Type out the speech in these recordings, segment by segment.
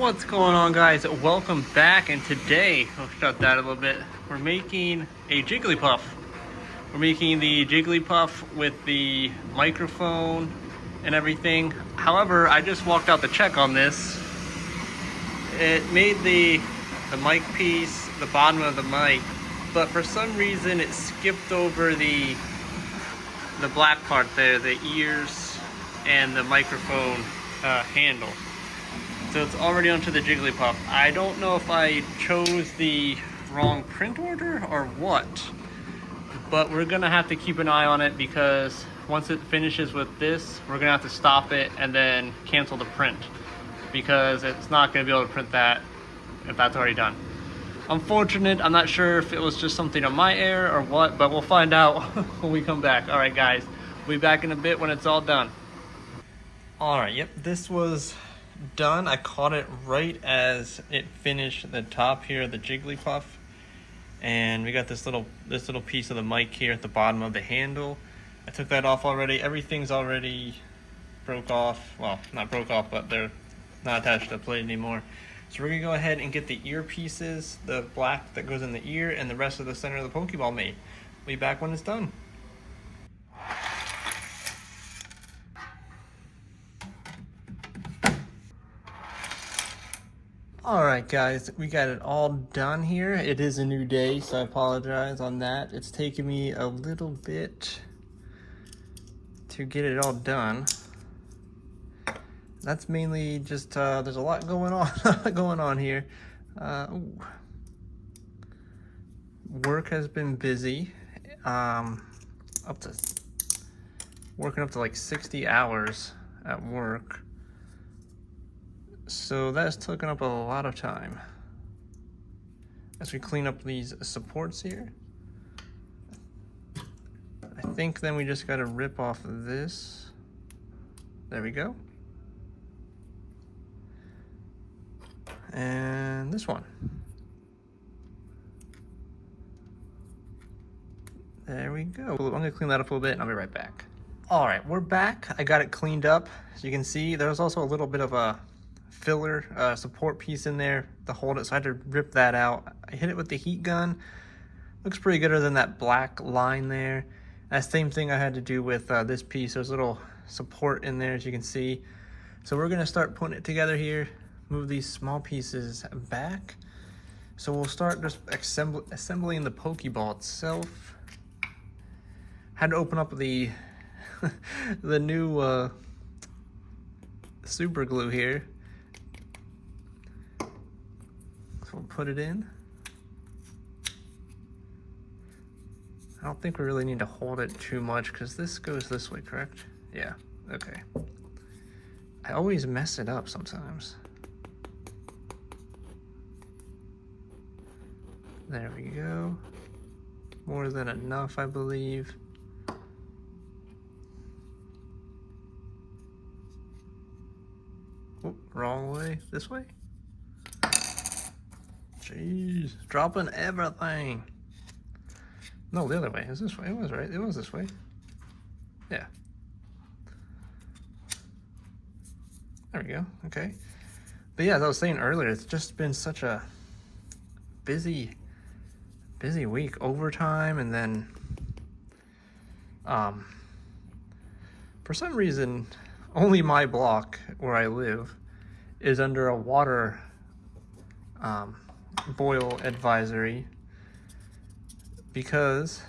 What's going on, guys? Welcome back, and today, I'll shut that a little bit, we're making a Jigglypuff. We're making the Jigglypuff with the microphone and everything. However, I just walked out to check on this. It made the mic piece, the bottom of the mic, but for some reason it skipped over the black part there, the ears and the microphone handle. So it's already onto the Jigglypuff. I don't know if I chose the wrong print order or what, but we're gonna have to keep an eye on it because once it finishes with this, we're gonna have to stop it and then cancel the print because it's not gonna be able to print that if that's already done. Unfortunate, I'm not sure if it was just something on my error or what, but we'll find out when we come back. All right, guys, we'll be back in a bit when it's all done. All right, yep, this was done. I caught it right as it finished the top here of the Jigglypuff, and we got this little piece of the mic here at the bottom of the handle. I took that off already. Everything's already broke off. Well, not broke off, but they're not attached to the plate anymore. So we're gonna go ahead and get the ear pieces, the black that goes in the ear, and the rest of the center of the Pokeball made. We'll be back when it's done. Alright guys, we got it all done here. It is a new day, so I apologize on that. It's taken me a little bit to get it all done. That's mainly just, there's a lot going on here. Work has been busy. Working up to like 60 hours at work. So that's taken up a lot of time. As we clean up these supports here, I think then we just got to rip off this. There we go. And this one. There we go. I'm gonna clean that up a little bit and I'll be right back. All right, we're back. I got it cleaned up. As you can see, there's also a little bit of a filler support piece in there to hold it, so I had to rip that out. I hit it with the heat gun. Looks pretty good other than that black line there. That same thing I had to do with this piece. There's a little support in there, as you can see. So we're gonna start putting it together here, move these small pieces back. So we'll start just assembling the Pokeball itself. Had to open up the the new super glue here. So we'll put it in. I don't think we really need to hold it too much because this goes this way, correct? Yeah, okay. I always mess it up sometimes. There we go. More than enough, I believe. Oh, wrong way. This way? Jeez, dropping everything. No, the other way. Is this way? It was right. It was this way. Yeah. There we go. Okay. But yeah, as I was saying earlier, it's just been such a busy week. Overtime, and then for some reason only my block where I live is under a water boil advisory because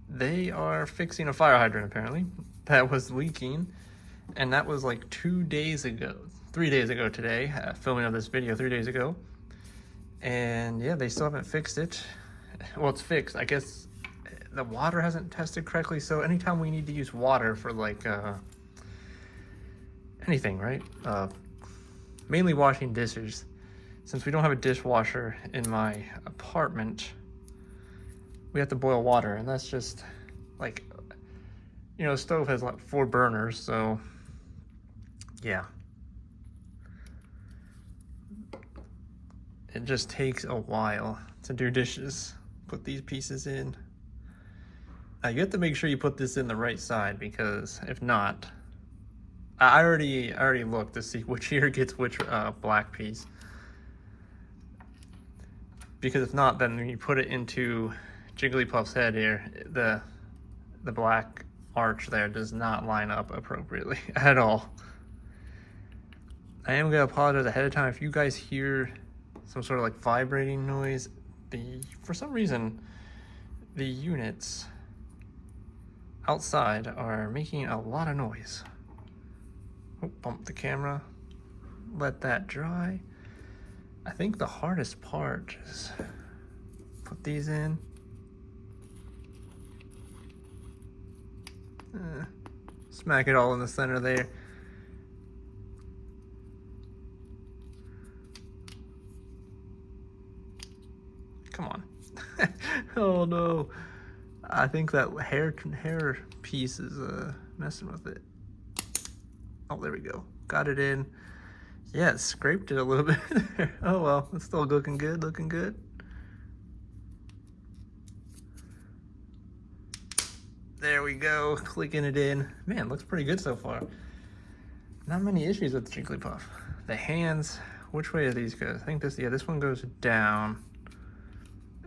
they are fixing a fire hydrant apparently that was leaking, and that was like 3 days ago today, filming of this video 3 days ago. And yeah, they still haven't fixed it. Well, it's fixed. I guess the water hasn't tested correctly. So anytime we need to use water for like anything, right? Mainly washing dishes. Since we don't have a dishwasher in my apartment, we have to boil water. And that's just like, you know, the stove has like 4 burners. So yeah. It just takes a while to do dishes. Put these pieces in. You have to make sure you put this in the right side because if not, I already looked to see which ear gets which black piece. Because if not, then when you put it into Jigglypuff's head here, the black arch there does not line up appropriately at all. I am gonna apologize ahead of time if you guys hear some sort of like vibrating noise. For some reason, the units outside are making a lot of noise. Oh, bump the camera, let that dry. I think the hardest part is put these in. Smack it all in the center there. Come on. Oh no. I think that hair piece is messing with it. Oh, there we go. Got it in. Yeah, it scraped it a little bit there. Oh well, it's still looking good, looking good. There we go, clicking it in. Man, looks pretty good so far. Not many issues with the Jigglypuff. The hands, which way do these go? I think this one goes down.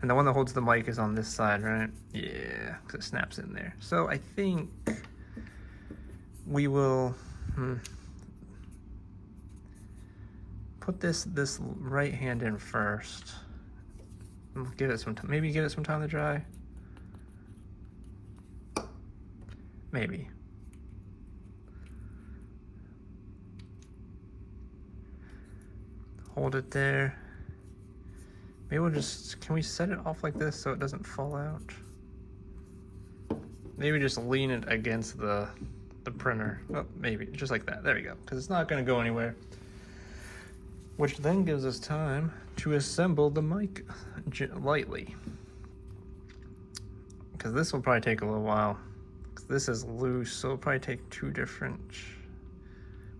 And the one that holds the mic is on this side, right? Yeah, because it snaps in there. So I think we will put this right hand in first. Give it some time. Maybe give it some time to dry. Maybe. Hold it there. Maybe we'll just, can we set it off like this so it doesn't fall out? Maybe just lean it against the printer. Oh, maybe, just like that. There we go, because it's not going to go anywhere. Which then gives us time to assemble the mic lightly. Because this will probably take a little while. This is loose, so it'll probably take two different.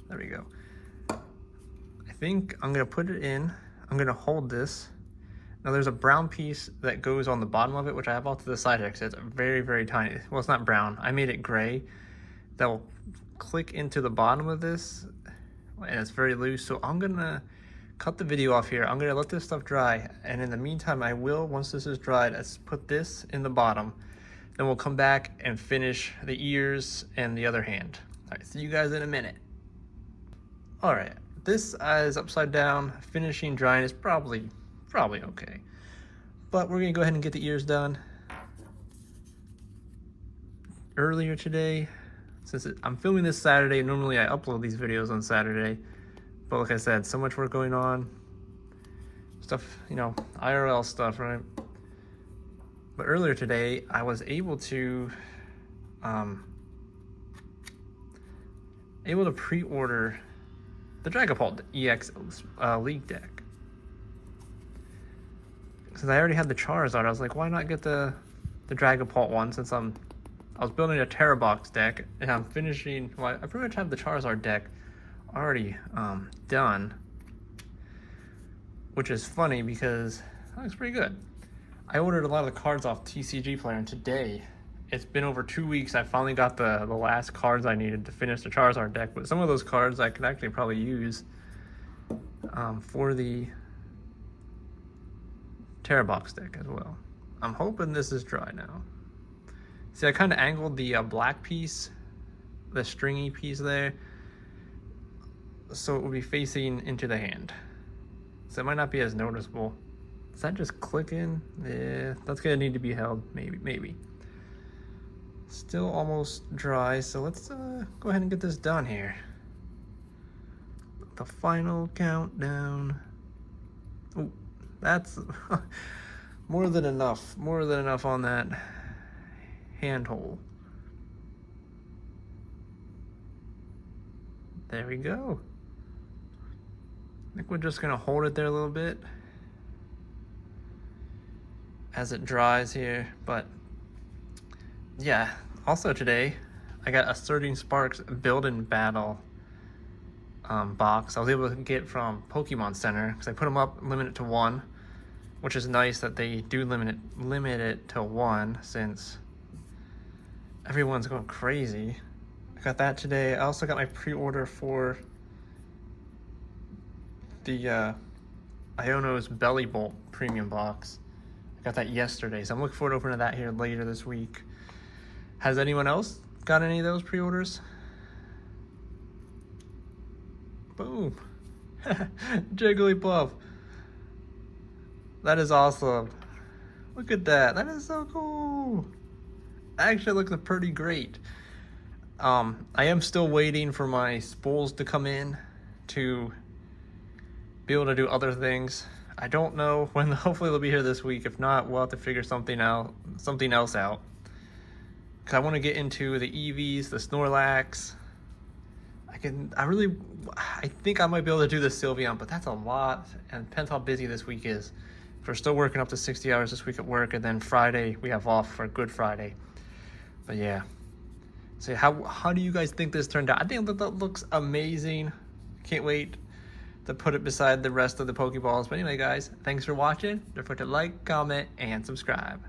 There we go. I think I'm gonna put it in. I'm gonna hold this. Now there's a brown piece that goes on the bottom of it, which I have off to the side here because it's very, very tiny. Well, it's not brown. I made it gray. That will click into the bottom of this, and it's very loose. So I'm gonna cut the video off here. I'm gonna let this stuff dry, and in the meantime, I will, once this is dried, let's put this in the bottom. Then we'll come back and finish the ears and the other hand. All right, see you guys in a minute. All right, this is upside down. Finishing drying is probably okay. But we're gonna go ahead and get the ears done. Earlier today, since I'm filming this Saturday, normally I upload these videos on Saturday. But like I said, so much work going on. Stuff, you know, IRL stuff, right? But earlier today, I was able to pre-order the Jigglypuff EX League deck. Since I already had the Charizard, I was like, why not get the Jigglypuff one? Since I was building a Terra box deck, and I'm finishing. Well, I pretty much have the Charizard deck already done, which is funny because that looks pretty good. I ordered a lot of the cards off TCG Player, and today, it's been over 2 weeks, I finally got the last cards I needed to finish the Charizard deck, but some of those cards I could actually probably use for the Terra box deck as well. I'm hoping this is dry now. See, I kind of angled the black piece, the stringy piece there, so it will be facing into the hand. So it might not be as noticeable. Does that just click in? Yeah, that's gonna need to be held, maybe. Still almost dry, so let's go ahead and get this done here. The final countdown. Oh, that's more than enough on that handhole. There we go. I think we're just gonna hold it there a little bit as it dries here. But yeah, also today I got a Surging Sparks Build and Battle box I was able to get from Pokemon Center, because I put them up, limit it to 1, which is nice that they do limit it to 1, since everyone's going crazy. I got that today. I also got my pre-order for the Iono's Belly Bolt premium box. I got that yesterday, so I'm looking forward to opening that here later this week. Has anyone else got any of those pre-orders? Boom. Jigglypuff. That is awesome. Look at that. That is so cool. Actually looks pretty great. I am still waiting for my spools to come in to be able to do other things. I don't know when. Hopefully they'll be here this week. If not, we'll have to figure something else out. Cause I want to get into the Eevees, the Snorlax. I think I might be able to do the Sylveon, but that's a lot, and depends how busy this week is. We're still working up to 60 hours this week at work, and then Friday we have off for Good Friday. But yeah. So how do you guys think this turned out? I think that looks amazing. Can't wait to put it beside the rest of the Pokeballs. But anyway, guys, thanks for watching. Don't forget to like, comment, and subscribe.